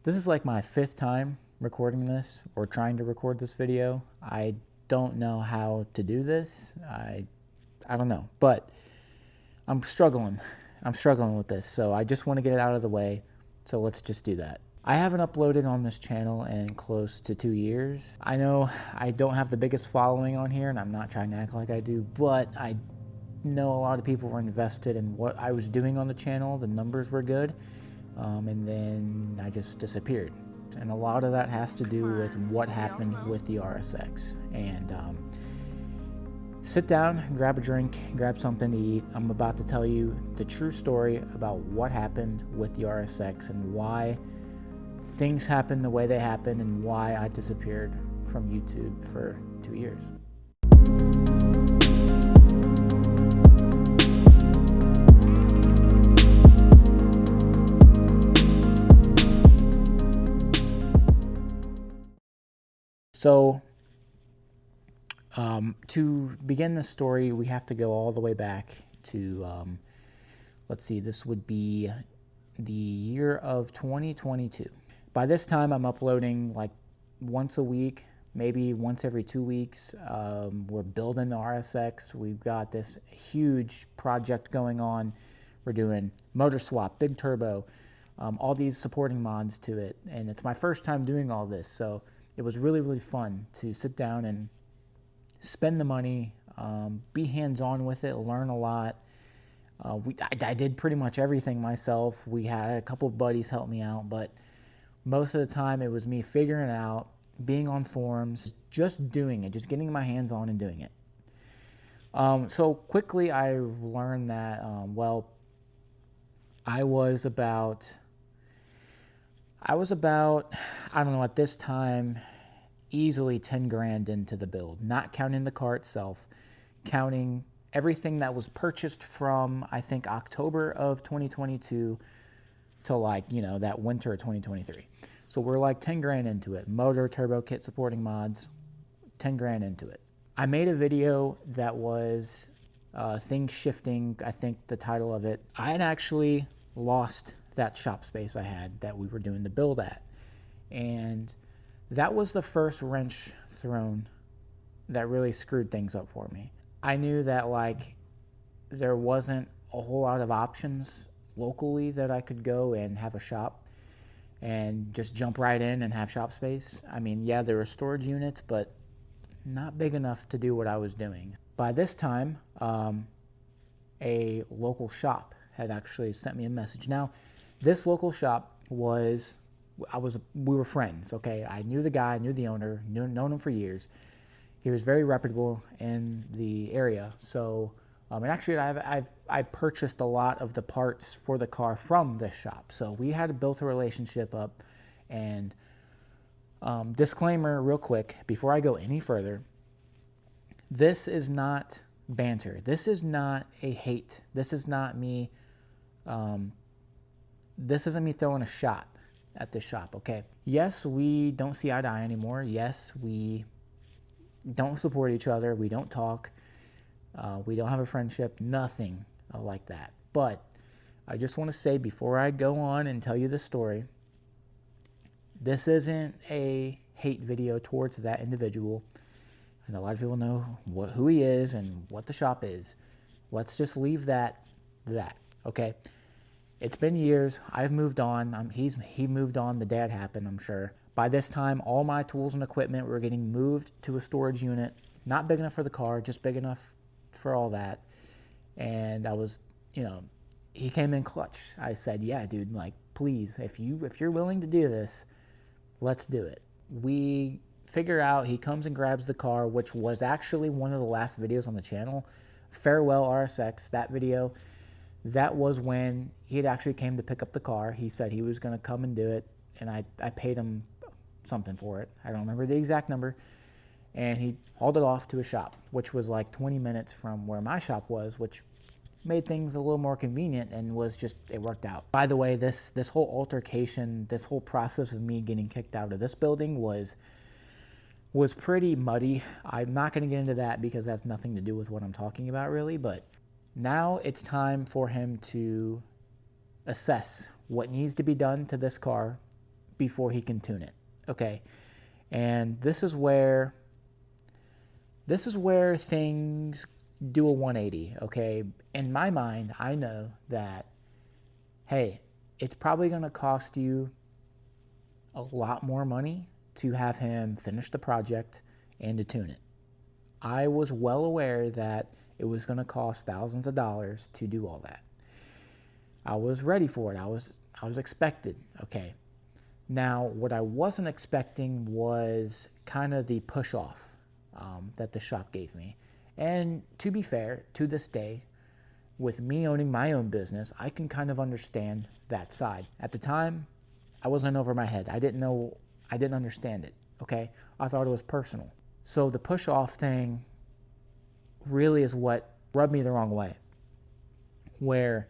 This is like my 5th time recording this or trying to record this video. I don't know how to do this. I don't know, but I'm struggling. I'm struggling with this, so I just want to get it out of the way. So let's just do that. I haven't uploaded on this channel in close to 2 years. I know I don't have the biggest following on here, and I'm not trying to act like I do, but I know a lot of people were invested in what I was doing on the channel. The numbers were good, and then I just disappeared. And a lot of that has to do with what happened with the RSX. And sit down, grab a drink, grab something to eat. I'm about to tell you the true story about what happened with the RSX and why things happened the way they happened and why I disappeared from YouTube for 2 years. So, to begin this story, we have to go all the way back to, let's see, this would be the year of 2022. By this time, I'm uploading like once a week, maybe once every 2 weeks. We're building the RSX. We've got this huge project going on. We're doing motor swap, big turbo, all these supporting mods to it. And it's my first time doing all this, so it was really, really fun to sit down and spend the money, be hands-on with it, learn a lot. I did pretty much everything myself. We had a couple of buddies help me out, but most of the time it was me figuring it out, being on forums, just doing it, just getting my hands on and doing it. So quickly I learned that, I was about, I don't know, at this time, easily 10 grand into the build, not counting the car itself, counting everything that was purchased from, I think, October of 2022 to like, you know, that winter of 2023. So we're like 10 grand into it. Motor, turbo kit, supporting mods, 10 grand into it. I made a video that was things shifting, I think the title of it. I had actually lost that shop space I had that we were doing the build at. And that was the first wrench thrown that really screwed things up for me. I knew that like there wasn't a whole lot of options locally that I could go and have a shop and just jump right in and have shop space. I mean, yeah, there were storage units, but not big enough to do what I was doing. By this time, a local shop had actually sent me a message. Now, this local shop was, we were friends, okay? I knew the guy, knew the owner, known him for years. He was very reputable in the area. So, and actually I purchased a lot of the parts for the car from this shop. So we had built a relationship up. And disclaimer real quick, before I go any further, this is not banter. This is not a hate. This is not me, this isn't me throwing a shot at this shop, okay? Yes, we don't see eye to eye anymore. Yes, we don't support each other. We don't talk. We don't have a friendship. Nothing like that. But I just want to say before I go on and tell you the story, this isn't a hate video towards that individual. And a lot of people know who he is and what the shop is. Let's just leave that, okay? It's been years. I've moved on. He moved on the day it happened, I'm sure. By this time, all my tools and equipment were getting moved to a storage unit. Not big enough for the car, just big enough for all that. And I was, you know, he came in clutch. I said, yeah, dude, like, please, if you're willing to do this, let's do it. We figure out, he comes and grabs the car, which was actually one of the last videos on the channel. Farewell RSX, that video. That was when he had actually came to pick up the car. He said he was going to come and do it, and I paid him something for it. I don't remember the exact number. And he hauled it off to a shop, which was like 20 minutes from where my shop was, which made things a little more convenient and was just, it worked out. By the way, this whole altercation, this whole process of me getting kicked out of this building was pretty muddy. I'm not going to get into that because that's nothing to do with what I'm talking about really, but now it's time for him to assess what needs to be done to this car before he can tune it. Okay. And this is where things do a 180. Okay. In my mind, I know that, hey, it's probably going to cost you a lot more money to have him finish the project and to tune it. I was well aware that it was going to cost thousands of dollars to do all that. I was ready for it. I was expected. Okay. Now, what I wasn't expecting was kind of the push off that the shop gave me. And to be fair, to this day, with me owning my own business, I can kind of understand that side. At the time, I wasn't over my head. I didn't understand it. Okay. I thought it was personal. So the push off thing really is what rubbed me the wrong way. Where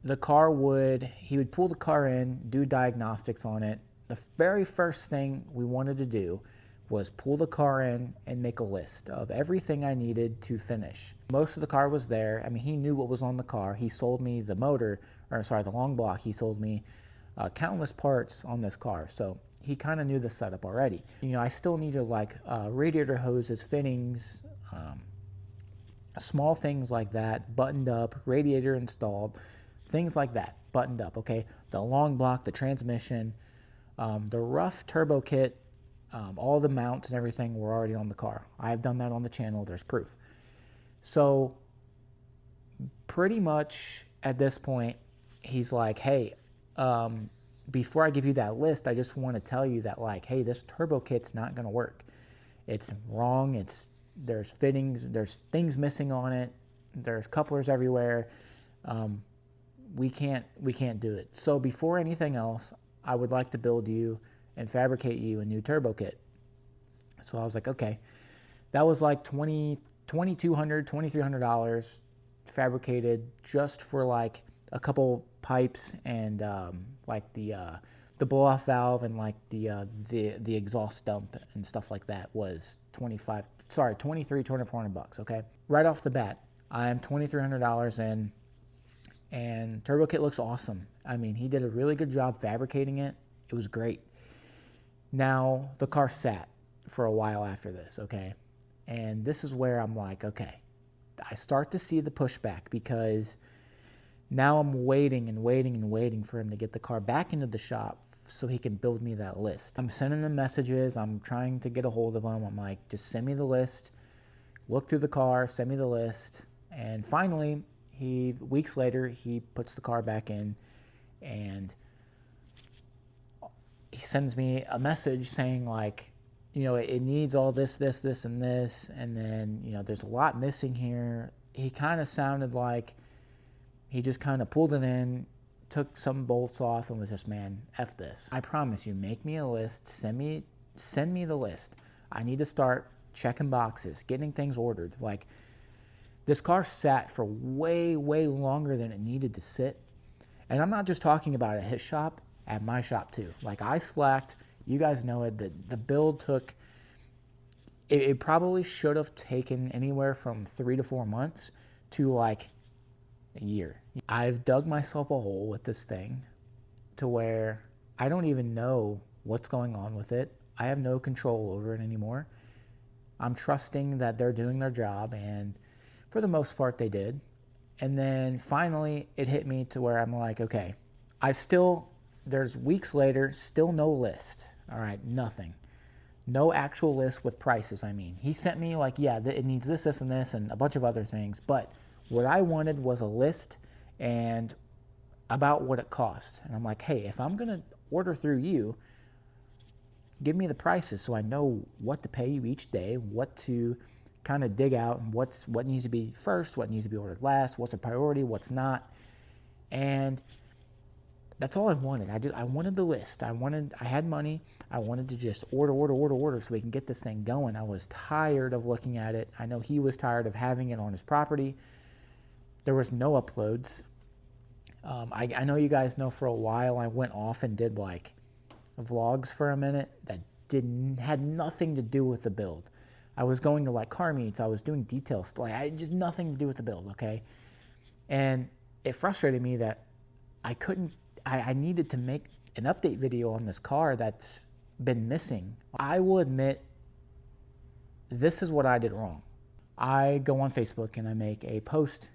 he would pull the car in, do diagnostics on it. The very first thing we wanted to do was pull the car in and make a list of everything I needed to finish. Most of the car was there. I mean, he knew what was on the car. He sold me the long block. He sold me countless parts on this car. So he kind of knew the setup already. I still needed like radiator hoses, fittings, small things like that, buttoned up, radiator installed, things like that, buttoned up, okay? The long block, the transmission, the rough turbo kit, all the mounts and everything were already on the car. I have done that on the channel, there's proof. So pretty much at this point, he's like, hey, before I give you that list, I just want to tell you that, like, hey, this turbo kit's not going to work. It's wrong. There's fittings, there's things missing on it. There's couplers everywhere. We can't do it. So before anything else, I would like to build you and fabricate you a new turbo kit. So I was like, okay. That was like $2,200, $2,300 fabricated just for like a couple pipes and like the blow-off valve and like the exhaust dump and stuff like that was $2,400, okay? Right off the bat, I am $2,300 in, and turbo kit looks awesome. I mean, he did a really good job fabricating it. It was great. Now, the car sat for a while after this, okay? And this is where I'm like, okay, I start to see the pushback because now I'm waiting and waiting and waiting for him to get the car back into the shop so he can build me that list. I'm sending him messages. I'm trying to get a hold of him. I'm like, just send me the list. Look through the car, send me the list. And finally, weeks later, he puts the car back in and he sends me a message saying like, it needs all this, and this, and then, there's a lot missing here. He kind of sounded like he just kind of pulled it in, took some bolts off, and was just, man, F this. I promise you, make me a list, send me the list. I need to start checking boxes, getting things ordered. Like, this car sat for way, way longer than it needed to sit. And I'm not just talking about at his shop, at my shop too. Like, I slacked. You guys know it. The build took, it probably should have taken anywhere from 3 to 4 months to like a year. I've dug myself a hole with this thing to where I don't even know what's going on with it. I have no control over it anymore. I'm trusting that they're doing their job, and for the most part they did. And then finally it hit me to where I'm like, okay, there's weeks later, still no list. All right, nothing. No actual list with prices, I mean. He sent me like, yeah, it needs this, and this, and a bunch of other things. But what I wanted was a list and about what it costs. And I'm like, hey, if I'm going to order through you, give me the prices so I know what to pay you each day, what to kind of dig out, and what needs to be first, what needs to be ordered last, what's a priority, what's not. And that's all I wanted. I wanted the list. I had money. I wanted to just order so we can get this thing going. I was tired of looking at it. I know he was tired of having it on his property. There was no uploads. I know you guys know for a while I went off and did like vlogs for a minute that had nothing to do with the build. I was going to like car meets. I was doing details. Like, I had just nothing to do with the build, okay? And it frustrated me that I needed to make an update video on this car that's been missing. I will admit, this is what I did wrong. I go on Facebook and I make a post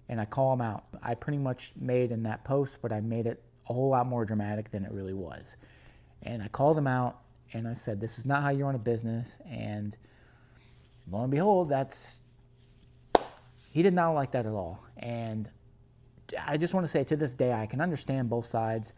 and I call them out. I pretty much made in that post, but I made it a whole lot more dramatic than it really was. And I called them out and I said, this is not how you run a business. And lo and behold, he did not like that at all. And I just want to say, to this day, I can understand both sides,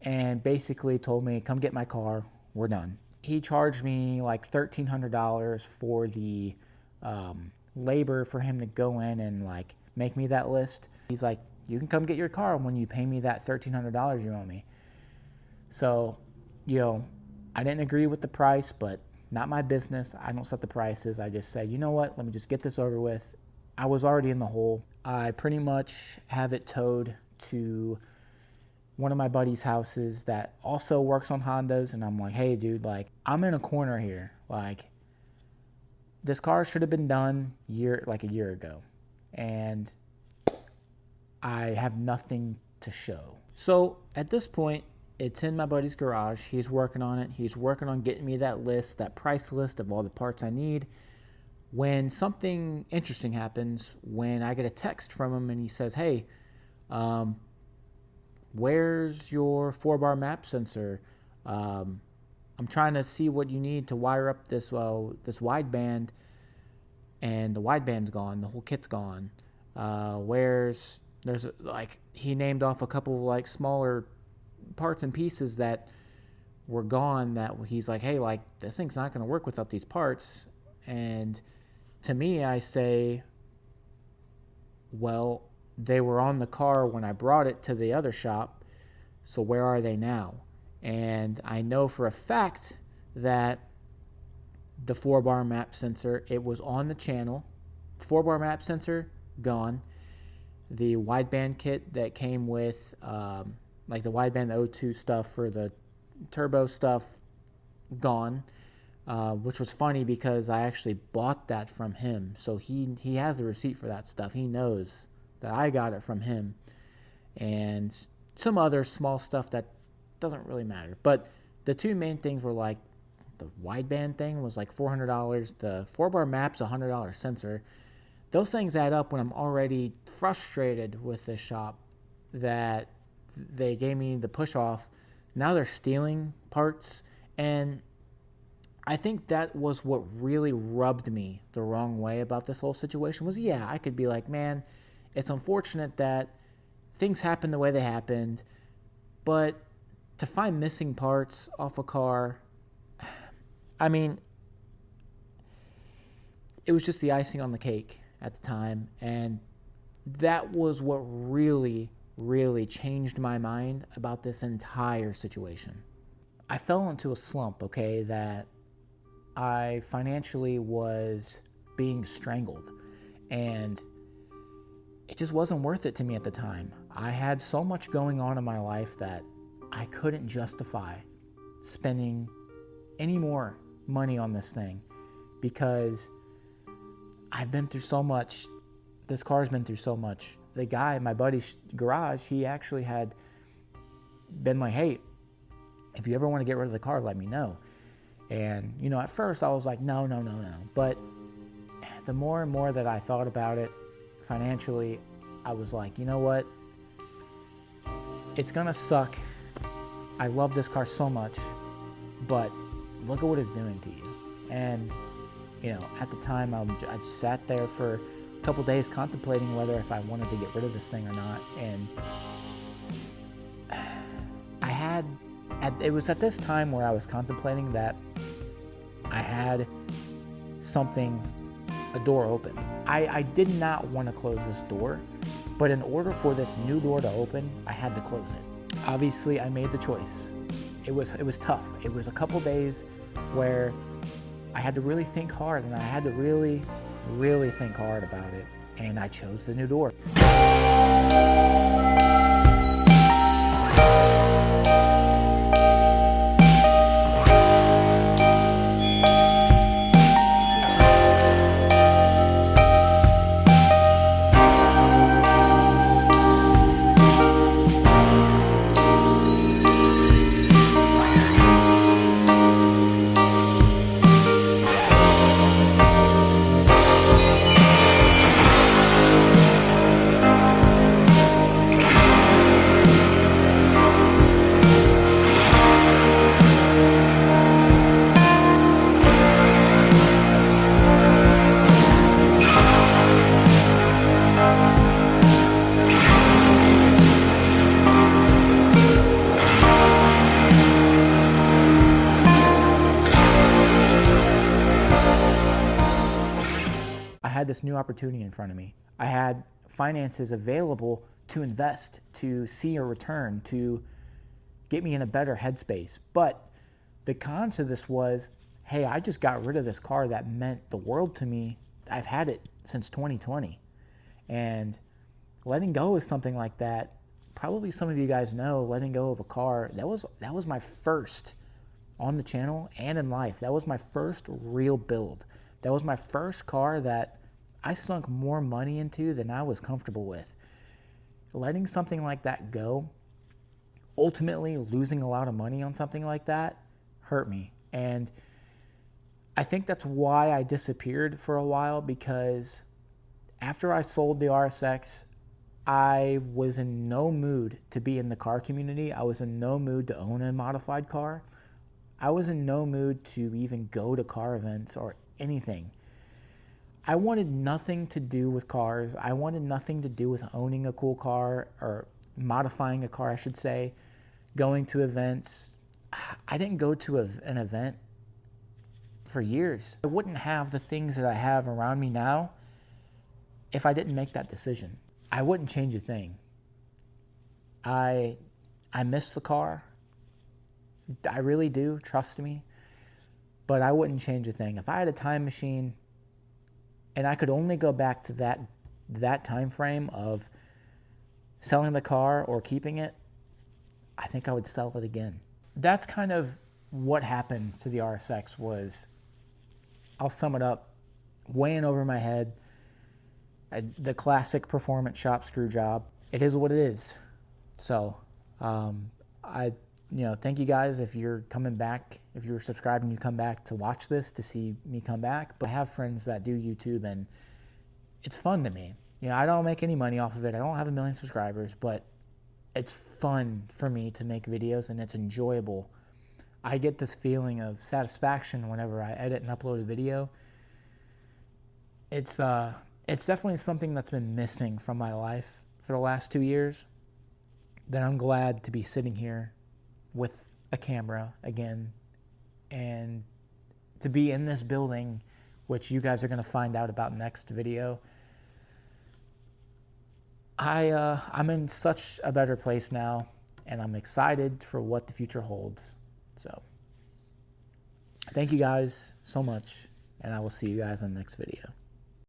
and basically told me, come get my car, we're done. He charged me like $1,300 for the labor for him to go in and like make me that list. He's like, you can come get your car when you pay me that $1,300 you owe me. So, I didn't agree with the price, but not my business. I don't set the prices. I just say, you know what, let me just get this over with. I was already in the hole. I pretty much have it towed to one of my buddy's houses that also works on Hondas, and I'm like, hey dude, like, I'm in a corner here. Like, this car should have been done a year ago, and I have nothing to show. So at this point, it's in my buddy's garage. He's working on it. He's working on getting me that list, that price list of all the parts I need. When something interesting happens, when I get a text from him and he says, hey, where's your 4-bar map sensor? I'm trying to see what you need to wire up this wideband, and the wideband's gone. The whole kit's gone. He named off a couple like smaller parts and pieces that were gone, that he's like, hey, like, this thing's not going to work without these parts. And to me, I say, well, they were on the car when I brought it to the other shop, so where are they now? And I know for a fact that the 4-bar map sensor, it was on the channel. 4-bar map sensor, gone. The wideband kit that came with, like the wideband, the O2 stuff for the turbo stuff, gone. Which was funny because I actually bought that from him. So he has a receipt for that stuff. He knows that I got it from him. And some other small stuff that doesn't really matter. But the two main things were like, the wideband thing was like $400. The 4-bar map's $100 sensor. Those things add up when I'm already frustrated with this shop that they gave me the push off. Now they're stealing parts. And I think that was what really rubbed me the wrong way about this whole situation was, yeah, I could be like, man, it's unfortunate that things happened the way they happened, but to find missing parts off a car, I mean, it was just the icing on the cake at the time, and that was what really, really changed my mind about this entire situation. I fell into a slump, okay, that I financially was being strangled, and it just wasn't worth it to me at the time. I had so much going on in my life that I couldn't justify spending any more money on this thing because I've been through so much. This car's been through so much. The guy in my buddy's garage, he actually had been like, hey, if you ever want to get rid of the car, let me know. And, at first I was like, no. But the more and more that I thought about it financially, I was like, you know what? It's going to suck. I love this car so much, but look at what it's doing to you. And, at the time, I just sat there for a couple days contemplating whether if I wanted to get rid of this thing or not. And it was at this time where I was contemplating that I had a door open. I did not want to close this door, but in order for this new door to open, I had to close it. Obviously, I made the choice. It was tough. It was a couple days where I had to really think hard, and I had to really, really think hard about it, and I chose the new door. had this new opportunity in front of me. I had finances available to invest, to see a return, to get me in a better headspace. But the con to this was, hey, I just got rid of this car that meant the world to me. I've had it since 2020. And letting go of something like that, probably some of you guys know, letting go of a car, that was my first on the channel and in life. That was my first real build. That was my first car that I sunk more money into than I was comfortable with. Letting something like that go, ultimately losing a lot of money on something like that, hurt me. And I think that's why I disappeared for a while, because after I sold the RSX, I was in no mood to be in the car community. I was in no mood to own a modified car. I was in no mood to even go to car events or anything. I wanted nothing to do with cars. I wanted nothing to do with owning a cool car, or modifying a car, I should say, going to events. I didn't go to an event for years. I wouldn't have the things that I have around me now if I didn't make that decision. I wouldn't change a thing. I miss the car. I really do, trust me. But I wouldn't change a thing. If I had a time machine and I could only go back to that time frame of selling the car or keeping it, I think I would sell it again. That's kind of what happened to the RSX. Was, I'll sum it up, way in over my head. The classic performance shop screw job. It is what it is. So, thank you guys if you're coming back, if you're subscribed and you come back to watch this, to see me come back. But I have friends that do YouTube, and it's fun to me. I don't make any money off of it. I don't have 1 million subscribers, but it's fun for me to make videos, and it's enjoyable. I get this feeling of satisfaction whenever I edit and upload a video. It's definitely something that's been missing from my life for the last 2 years, that I'm glad to be sitting here with a camera again, and to be in this building, which you guys are going to find out about next video. I'm in such a better place now, and I'm excited for what the future holds. So thank you guys so much, and I will see you guys in the next video.